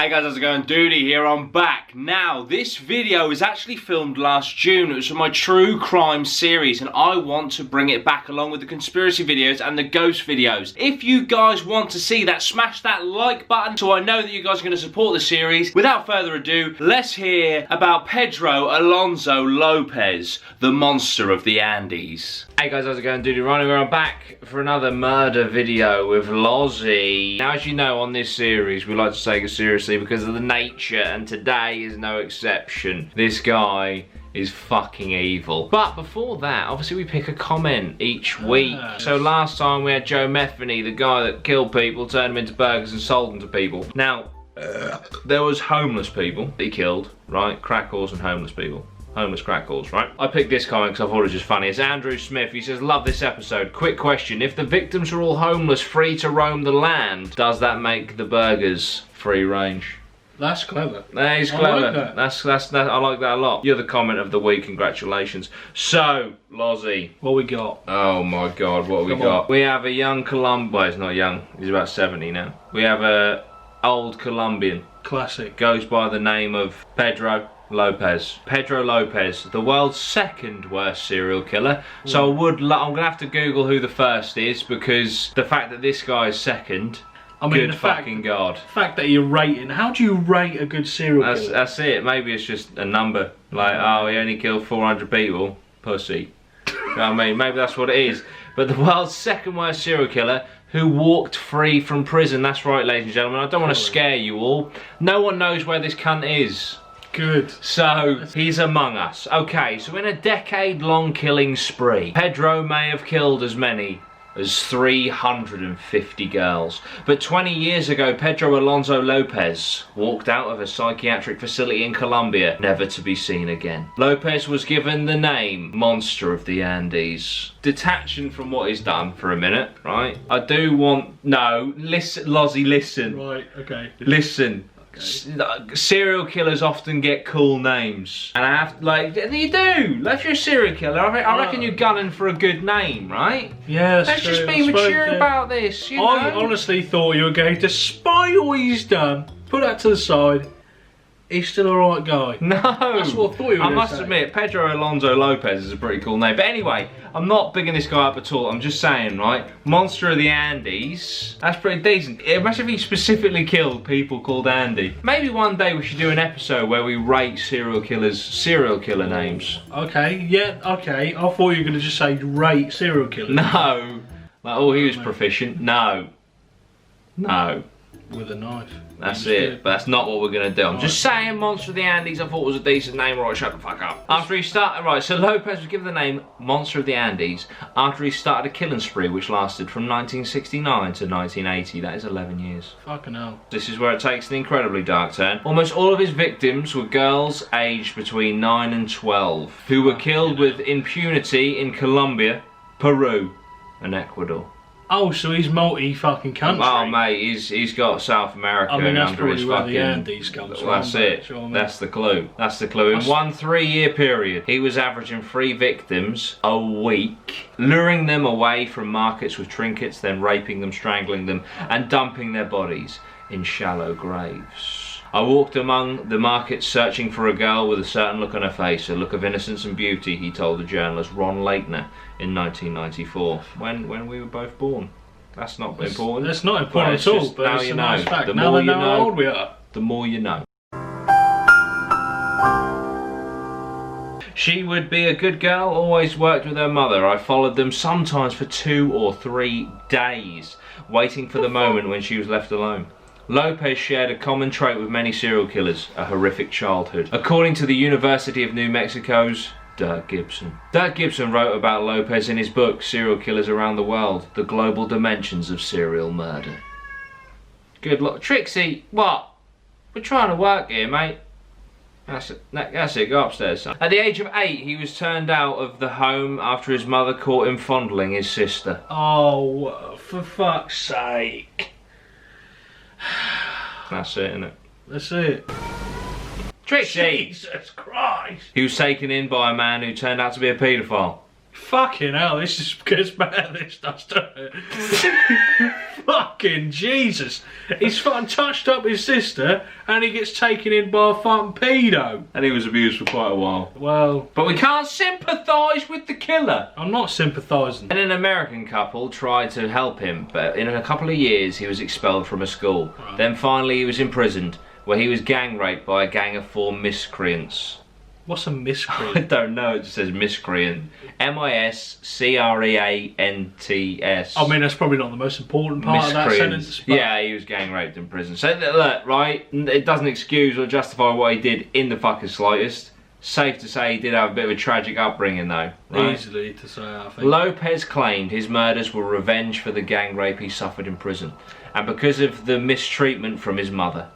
Hey guys, how's it going? Dudey here, I'm back. Now, this video was actually filmed last June. It was for my true crime series and I want to bring it back along with the conspiracy videos and the ghost videos. If you guys want to see that, smash that like button so I know that you guys are going to support the series. Without further ado, let's hear about Pedro Alonso Lopez, the monster of the Andes. Hey guys, how's it going? Dudey Ronnie, we're back for another murder video with Lozzie. Now, as you know, on this series, we like to take it seriously because of the nature, and today is no exception. This guy is fucking evil. But before that, obviously we pick a comment each week. So last time we had Joe Metheny, the guy that killed people, turned them into burgers and sold them to people. Now, there was homeless people that he killed, right? Crackles and homeless people. Homeless crackles, right? I picked this comment because I thought it was just funny. It's Andrew Smith. He says, love this episode. Quick question. If the victims are all homeless, free to roam the land, does that make the burgers free range? That's clever. That is clever. I like that. I like that a lot. You're the comment of the week. Congratulations. So, Lozzie. What we got? Oh my God, what have we got? We have a young Colombian. Well, he's not young. He's about 70 now. We have a old Colombian. Classic. Goes by the name of Pedro Lopez. Pedro Lopez, the world's second worst serial killer. So I'm gonna have to Google who the first is, because the fact that this guy is second, I mean, good fucking God. The fact that you're rating, how do you rate a good serial killer? That's it. Maybe it's just a number. Like, oh, he only killed 400 people. Pussy. You know what I mean? Maybe that's what it is. But the world's second worst serial killer who walked free from prison. That's right, ladies and gentlemen. I don't want to scare you all. No one knows where this cunt is. Good. So, he's among us. Okay, so in a decade-long killing spree, Pedro may have killed as many as 350 girls. But 20 years ago, Pedro Alonso Lopez walked out of a psychiatric facility in Colombia, never to be seen again. Lopez was given the name Monster of the Andes. Detaching from what he's done for a minute, right? I do want... No, listen, Lozzie, listen. Right, okay. Listen. Serial killers often get cool names, and I have like you do. Like, if you're a serial killer, I reckon you're gunning for a good name, right? Yeah, let's just be mature about this. You know? I honestly thought you were going to spy what he's done, put that to the side. He's still a right guy. No, that's what I thought you were going to say. I must admit, Pedro Alonso Lopez is a pretty cool name. But anyway, I'm not bigging this guy up at all. I'm just saying, right? Monster of the Andes. That's pretty decent. Imagine if he specifically killed people called Andy. Maybe one day we should do an episode where we rate serial killer names. Okay, yeah, okay. I thought you were going to just say rate serial killers. No. Like, oh, he was proficient. No. No. With a knife. That's it, but that's not what we're gonna do. I'm just saying, Monster of the Andes, I thought was a decent name. Right, shut the fuck up. After he started, right, so Lopez was given the name Monster of the Andes after he started a killing spree which lasted from 1969 to 1980. That is 11 years. Fucking hell. This is where it takes an incredibly dark turn. Almost all of his victims were girls aged between 9 and 12 who were killed with impunity in Colombia, Peru, and Ecuador. Oh, so he's multi-fucking country. Oh, mate, he's got South America under his fucking... the Andes comes from. That's it. Sure, that's the clue. That's the clue. In one 3-year period, he was averaging 3 victims a week, luring them away from markets with trinkets, then raping them, strangling them, and dumping their bodies in shallow graves. I walked among the markets searching for a girl with a certain look on her face, a look of innocence and beauty, he told the journalist Ron Leitner in 1994, when we were both born. That's not important. That's not important at all, but it's a nice fact. The more you know how old we are, the more you know. She would be a good girl, always worked with her mother. I followed them sometimes for 2 or 3 days, waiting for the moment when she was left alone. Lopez shared a common trait with many serial killers, a horrific childhood. According to the University of New Mexico's Dirk Gibson. Dirk Gibson wrote about Lopez in his book, Serial Killers Around the World, The Global Dimensions of Serial Murder. Good luck. Trixie, what? We're trying to work here, mate. That's it, go upstairs, son. At the age of 8, he was turned out of the home after his mother caught him fondling his sister. Oh, for fuck's sake. That's it, isn't it? That's it. Trixie! Jesus Christ! He was taken in by a man who turned out to be a paedophile. Fucking hell, this just gets better, this does, doesn't it? Fucking Jesus. He's fucking touched up his sister and he gets taken in by a fucking pedo. And he was abused for quite a while. Well, But we can't sympathise with the killer. I'm not sympathising. And an American couple tried to help him, but in a couple of years he was expelled from a school. Right. Then finally he was imprisoned, where he was gang raped by a gang of 4 miscreants. What's a I miscreant? don't know, it just says miscreant. M-I-S-C-R-E-A-N-T-S. I mean, that's probably not the most important part of that sentence. But Yeah, he was gang raped in prison. So look, right, it doesn't excuse or justify what he did in the fucking slightest. Safe to say he did have a bit of a tragic upbringing though, right? Easily to say, I think. Lopez claimed his murders were revenge for the gang rape he suffered in prison, and because of the mistreatment from his mother.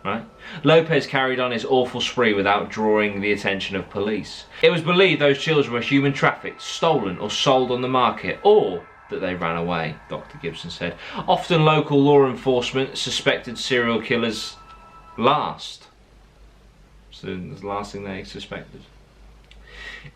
Right? Lopez carried on his awful spree without drawing the attention of police. It was believed those children were human trafficked, stolen or sold on the market, or that they ran away, Dr. Gibson said. Often local law enforcement suspected serial killers last. So it was the last thing they suspected.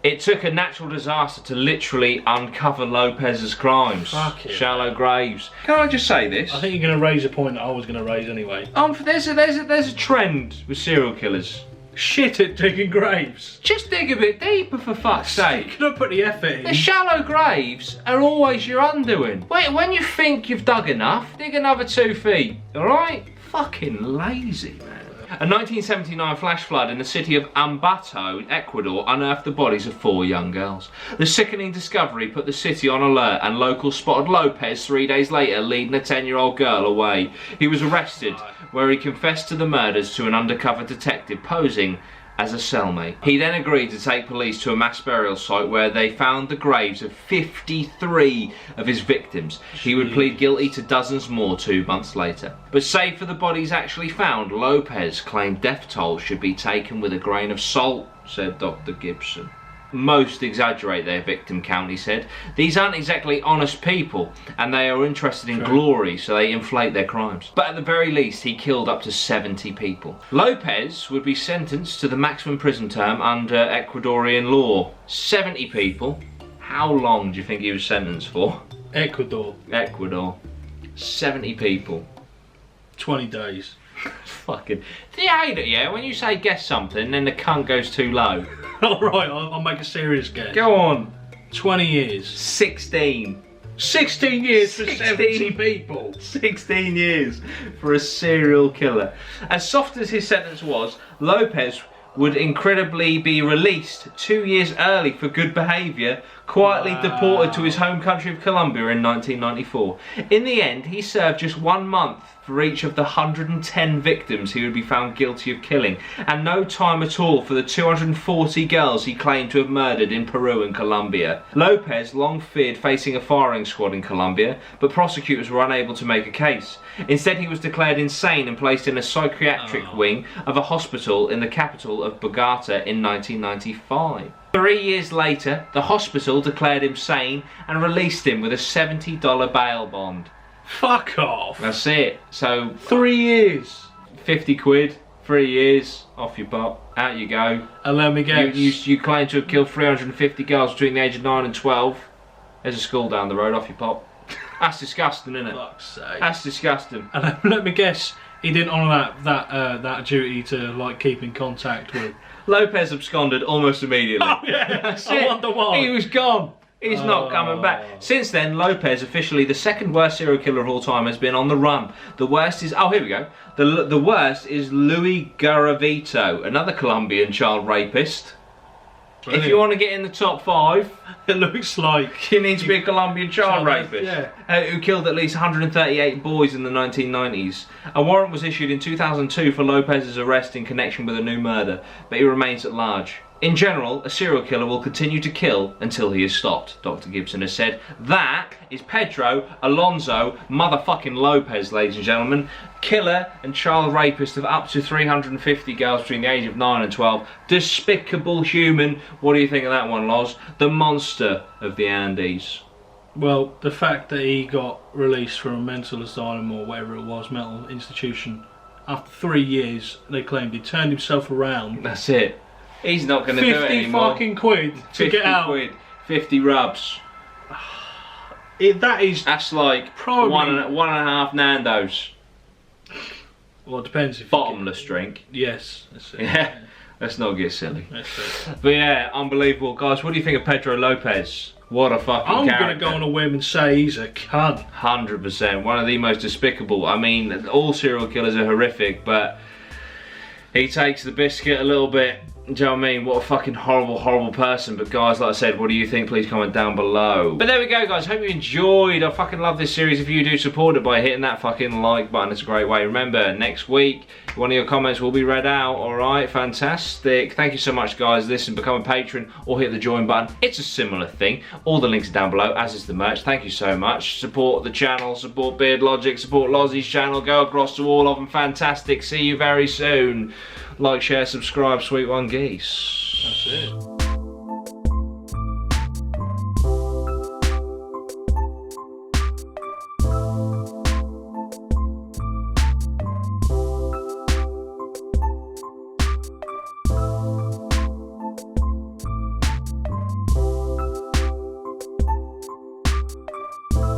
It took a natural disaster to literally uncover Lopez's crimes. Fucking Shallow graves. Can I just say this? I think you're going to raise a point that I was going to raise anyway. There's a trend with serial killers. Shit at digging graves. Just dig a bit deeper, for fuck's sake. Can I put the effort in? The shallow graves are always your undoing. Wait, when you think you've dug enough, dig another 2 feet. Alright? Fucking lazy, man. A 1979 flash flood in the city of Ambato, Ecuador, unearthed the bodies of 4 young girls. The sickening discovery put the city on alert, and locals spotted Lopez 3 days later leading a 10-year-old girl away. He was arrested, where he confessed to the murders to an undercover detective posing as a cellmate. He then agreed to take police to a mass burial site where they found the graves of 53 of his victims. He would plead guilty to dozens more 2 months later. But save for the bodies actually found, Lopez claimed death toll should be taken with a grain of salt, said Dr. Gibson. Most exaggerate their victim count, he said. These aren't exactly honest people, and they are interested in glory, so they inflate their crimes. But at the very least, he killed up to 70 people. Lopez would be sentenced to the maximum prison term under Ecuadorian law. 70 people. How long do you think he was sentenced for? Ecuador. Ecuador. 70 people. 20 days. Fucking... Do you hate it, yeah? When you say guess something, then the cunt goes too low. Alright, I'll make a serious guess. Go on. 20 years. 16. 16 years 16 for 70 people. 16 years for a serial killer. As soft as his sentence was, Lopez would incredibly be released 2 years early for good behaviour, quietly deported to his home country of Colombia in 1994. In the end, he served just 1 month for each of the 110 victims he would be found guilty of killing, and no time at all for the 240 girls he claimed to have murdered in Peru and Colombia. Lopez long feared facing a firing squad in Colombia, but prosecutors were unable to make a case. Instead, he was declared insane and placed in a psychiatric wing of a hospital in the capital of Bogota in 1995. 3 years later, the hospital declared him sane and released him with a $70 bail bond. Fuck off. That's it. So 3 years. 50 quid, 3 years, off your pop, out you go. And let me guess. You claim to have killed 350 girls between the age of 9 and 12. There's a school down the road, off your pop. That's disgusting, isn't it? Fuck's sake. That's disgusting. And let me guess, he didn't honour that duty to like keep in contact with. Lopez absconded almost immediately. Oh yeah, That's I it. wonder why. He was gone. He's not coming back. Since then, Lopez, officially the second worst serial killer of all time, has been on the run. The worst is... Oh, here we go. The worst is Luis Garavito, another Colombian child rapist. Brilliant. If you want to get in the top 5, it looks like you need to be a Colombian child rapist, yeah. Who killed at least 138 boys in the 1990s. A warrant was issued in 2002 for Lopez's arrest in connection with a new murder, but he remains at large. In general, a serial killer will continue to kill until he is stopped, Dr. Gibson has said. That is Pedro Alonso motherfucking Lopez, ladies and gentlemen. Killer and child rapist of up to 350 girls between the age of 9 and 12. Despicable human. What do you think of that one, Loz? The monster of the Andes. Well, the fact that he got released from a mental asylum or whatever it was, mental institution, after 3 years, they claimed he turned himself around. That's it. He's not going to do it 50 anymore. fucking quid to 50 get out. quid. 50 rubs. That's like probably one and a half Nando's. Well, it depends if bottomless drink. Yes. That's it. Yeah. Let's not get silly. That's it. But yeah, unbelievable. Guys, what do you think of Pedro Lopez? What a fucking character. I'm going to go on a whim and say he's a cunt. 100%. One of the most despicable. I mean, all serial killers are horrific, but he takes the biscuit a little bit. Do you know what I mean? What a fucking horrible, horrible person. But guys, like I said, what do you think? Please comment down below. But there we go, guys. Hope you enjoyed. I fucking love this series. If you do, support it by hitting that fucking like button. It's a great way. Remember, next week, one of your comments will be read out. Alright, fantastic. Thank you so much, guys. Listen, become a patron or hit the join button. It's a similar thing. All the links are down below, as is the merch. Thank you so much. Support the channel, support Beard Logic, support Lozzie's channel. Go across to all of them. Fantastic. See you very soon. Like, share, subscribe, sweet one geese. That's it.